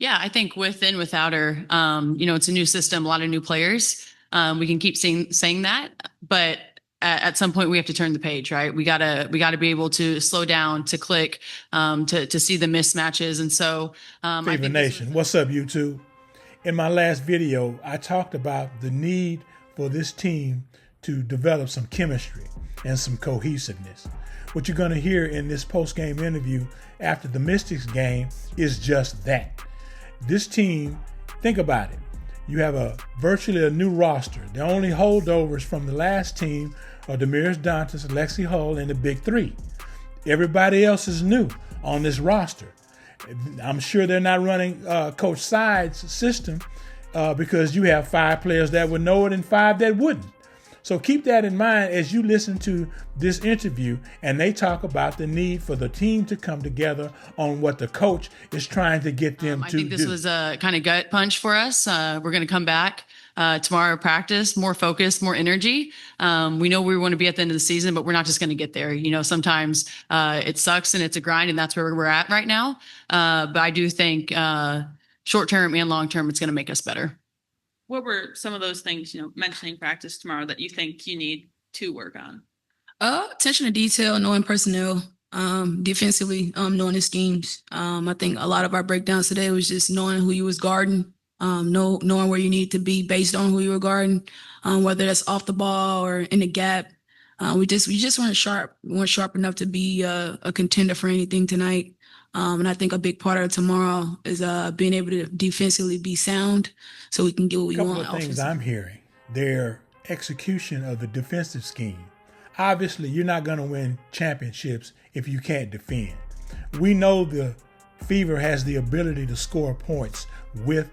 Yeah, I think with and without her, it's a new system, a lot of new players. We can keep saying that, but at some point we have to turn the page, right? We gotta be able to slow down, to click, to see the mismatches, and so I Fever think this was Nation, what's up, YouTube? In my last video, I talked about the need for this team to develop some chemistry and some cohesiveness. What you're going to hear in this post-game interview after the Mystics game is just that. This team, think about it. You have virtually a new roster. The only holdovers from the last team are Demiris Dantas, Lexi Hull, and the Big Three. Everybody else is new on this roster. I'm sure they're not running Coach Side's system because you have 5 players that would know it and 5 that wouldn't. So keep that in mind as you listen to this interview and they talk about the need for the team to come together on what the coach is trying to get them to do. I think this was a kind of gut punch for us. We're going to come back tomorrow, practice, more focus, more energy. We know we want to be at the end of the season, but we're not just going to get there. Sometimes it sucks and it's a grind, and that's where we're at right now. But I do think short term and long term, it's going to make us better. What were some of those things, mentioning practice tomorrow, that you think you need to work on? Attention to detail, knowing personnel, defensively, knowing the schemes. I think a lot of our breakdowns today was just knowing who you was guarding, knowing where you need to be based on who you were guarding, whether that's off the ball or in the gap. We just weren't sharp. We weren't sharp enough to be a contender for anything tonight. And I think a big part of tomorrow is being able to defensively be sound so we can get what we want. A couple of things I'm hearing. Their execution of the defensive scheme. Obviously, you're not going to win championships if you can't defend. We know the Fever has the ability to score points with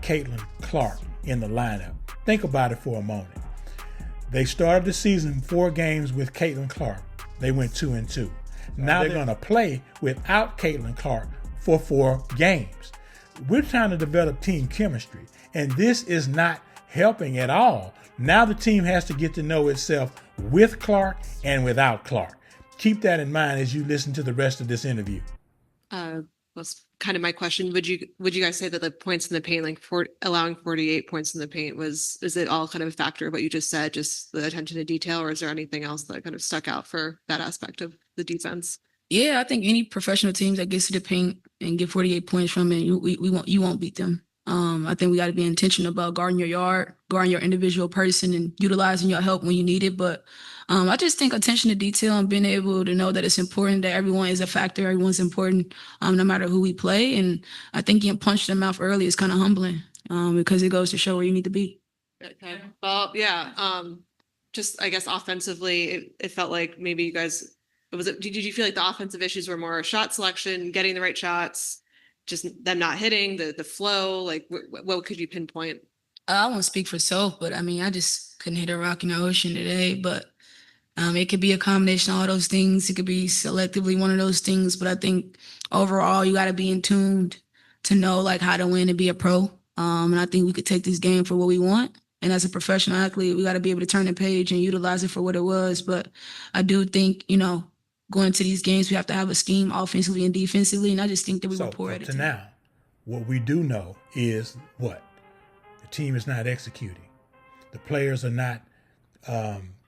Caitlin Clark in the lineup. Think about it for a moment. They started the season 4 games with Caitlin Clark. They went 2-2. Now they're going to play without Caitlin Clark for 4 games. We're trying to develop team chemistry, and this is not helping at all. Now the team has to get to know itself with Clark and without Clark. Keep that in mind as you listen to the rest of this interview. Was kind of my question. Would you guys say that the points in the paint, allowing 48 points in the paint, is it all kind of a factor of what you just said, just the attention to detail, or is there anything else that kind of stuck out for that aspect of the defense? Yeah, I think any professional teams that gets to the paint and get 48 points from it, you won't beat them. I think we got to be intentional about guarding your yard, guarding your individual person, and utilizing your help when you need it. But I just think attention to detail and being able to know that it's important, that everyone is a factor, everyone's important, no matter who we play. And I think getting punched in the mouth early is kind of humbling because it goes to show where you need to be. Okay. Well, yeah. Just I guess offensively, it felt like maybe you guys. Did you feel like the offensive issues were more shot selection, getting the right shots, just them not hitting, the flow? Like, what could you pinpoint? I won't speak for self, but I mean, I just couldn't hit a rock in the ocean today. But it could be a combination of all those things. It could be selectively one of those things. But I think overall, you got to be in tune to know like how to win and be a pro. And I think we could take this game for what we want. And as a professional athlete, we got to be able to turn the page and utilize it for what it was. But I do think, going to these games, we have to have a scheme offensively and defensively. And I just think that we were poor at it. So now, what we do know is what? The team is not executing. The players are not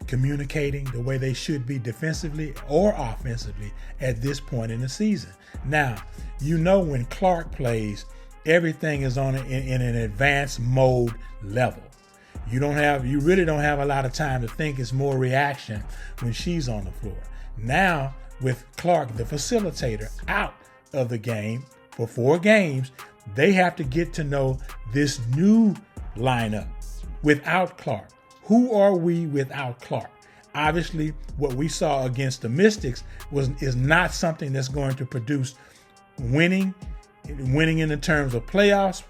communicating the way they should be defensively or offensively at this point in the season. Now, when Clark plays, everything is on in an advanced mode level. You really don't have a lot of time to think. It's more reaction when she's on the floor. Now, with Clark, the facilitator, out of the game for 4 games, they have to get to know this new lineup without Clark. Who are we without Clark? Obviously, what we saw against the Mystics is not something that's going to produce winning in the terms of playoff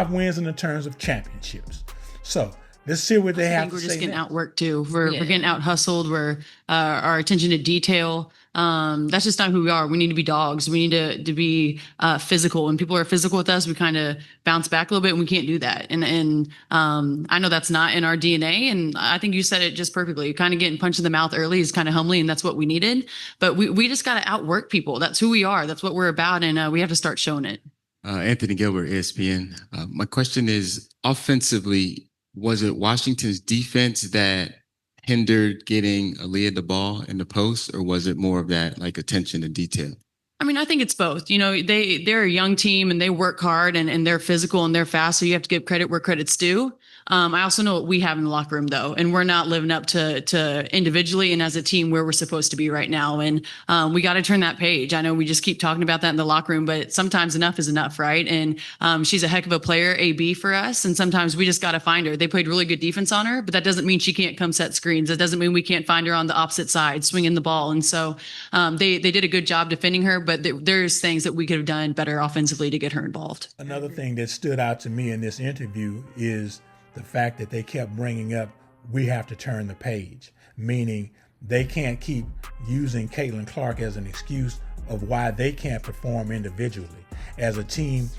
wins in the terms of championships. So let's see what they have to say. We're just getting outworked too. We're getting out hustled. We're our attention to detail. That's just not who we are. We need to be dogs. We need to be physical. When people are physical with us, we kind of bounce back a little bit, and we can't do that. And I know that's not in our DNA. And I think you said it just perfectly. Kind of getting punched in the mouth early is kind of humbling, and that's what we needed. But we just got to outwork people. That's who we are. That's what we're about, and we have to start showing it. Anthony Gilbert, ESPN. My question is, offensively, was it Washington's defense that hindered getting Aaliyah the ball in the post, or was it more of that like attention to detail? I mean, I think it's both. You know, they're a young team and they work hard and they're physical and they're fast. So you have to give credit where credit's due. I also know what we have in the locker room though, and we're not living up to individually and as a team where we're supposed to be right now. And we got to turn that page. I know we just keep talking about that in the locker room, but sometimes enough is enough, right? And she's a heck of a player, AB for us. And sometimes we just got to find her. They played really good defense on her, but that doesn't mean she can't come set screens. That doesn't mean we can't find her on the opposite side, swinging the ball. And so they did a good job defending her, but there's things that we could have done better offensively to get her involved. Another thing that stood out to me in this interview is the fact that they kept bringing up, we have to turn the page, meaning they can't keep using Caitlin Clark as an excuse of why they can't perform individually as a team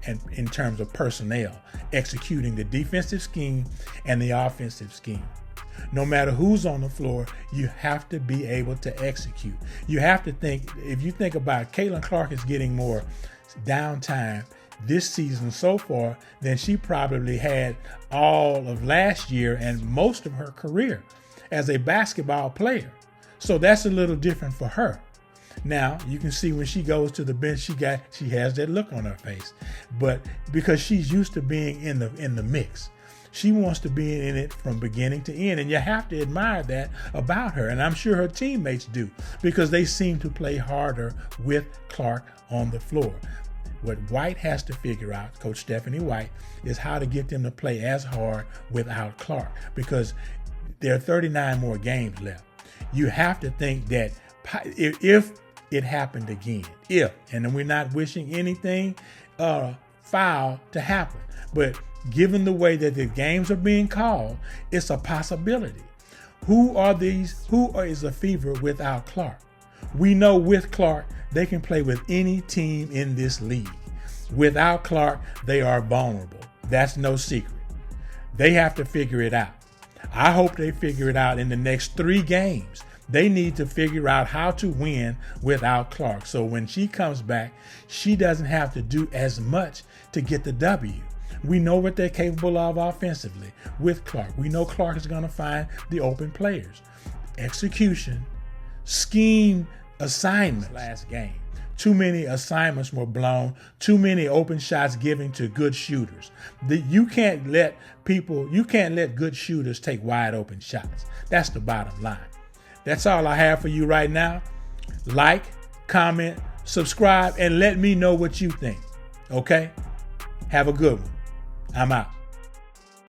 and in terms of personnel, executing the defensive scheme and the offensive scheme. No matter who's on the floor, you have to be able to execute. You have to think, if you think about it, Caitlin Clark is getting more downtime this season so far than she probably had all of last year and most of her career as a basketball player. So that's a little different for her. Now, you can see when she goes to the bench, she has that look on her face, but because she's used to being in the mix. She wants to be in it from beginning to end, and you have to admire that about her, and I'm sure her teammates do, because they seem to play harder with Clark on the floor. What White has to figure out, Coach Stephanie White, is how to get them to play as hard without Clark, because there are 39 more games left. You have to think that if it happened again, and we're not wishing anything foul to happen, but given the way that the games are being called, it's a possibility. Who is a fever without Clark? We know with Clark, they can play with any team in this league. Without Clark, they are vulnerable. That's no secret. They have to figure it out. I hope they figure it out in the next 3 games. They need to figure out how to win without Clark. So when she comes back, she doesn't have to do as much to get the W. We know what they're capable of offensively with Clark. We know Clark is going to find the open players. Execution, scheme, assignments. Last game, too many assignments were blown, too many open shots given to good shooters. You can't let good shooters take wide open shots. That's the bottom line. That's all I have for you right now. Like, comment, subscribe, and let me know what you think. Okay? Have a good one. I'm out.